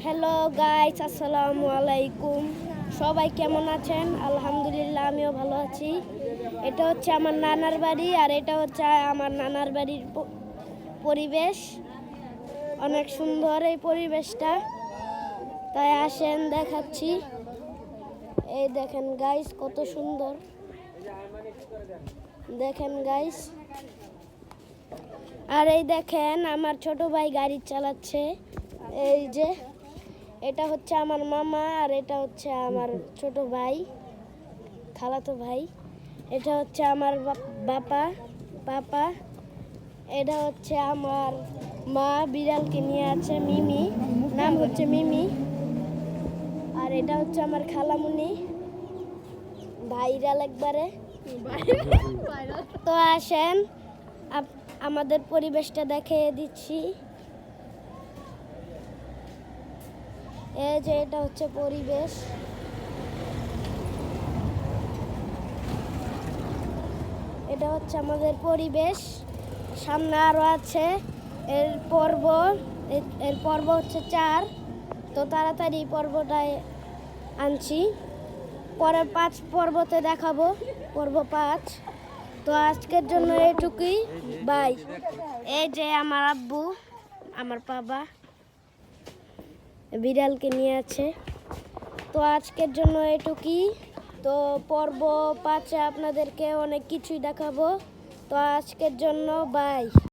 Hello guys, আসসালামু আলাইকুম। সবাই কেমন আছেন? আলহামদুলিল্লাহ, আমিও ভালো আছি। এটা হচ্ছে আমার নানার বাড়ি, আর এটা হচ্ছে আমার নানার বাড়ির পরিবেশ। অনেক সুন্দর এই পরিবেশটা, তাই আসেন দেখাচ্ছি। এই দেখেন গাইস, কত সুন্দর। দেখেন গাইস, আর এই দেখেন আমার ছোট ভাই গাড়ি চালাচ্ছে। এই যে এটা হচ্ছে আমার মামা, আর এটা হচ্ছে আমার ছোট ভাই, খালাতো ভাই। এটা হচ্ছে আমার পাপা। এটা হচ্ছে আমার মা, বিড়ালকে নিয়ে আছে, মিমি, নাম হচ্ছে মিমি। আর এটা হচ্ছে আমার খালামুনি, ভাইরাল একবারে। তো আসেন আমাদের পরিবেশটা দেখিয়ে দিচ্ছি। এই যে এটা হচ্ছে পরিবেশ। এটা হচ্ছে আমাদের পরিবেশ। সামনে আরো আছে এর পর্ব হচ্ছে 4। তো তাড়াতাড়ি পর্বটায় আনছি, পরের 5 পর্বতে দেখাবো, পর্ব 5। তো আজকের জন্য এটুকুই, বাই। এই যে আমার আব্বু, আমার বাবা বিড়ালকে নিয়ে আছে। তো আজকের জন্য এটুকুই। তো পর্ব 5-এ আপনাদেরকে অনেক কিছুই দেখাবো। তো আজকের জন্য বাই।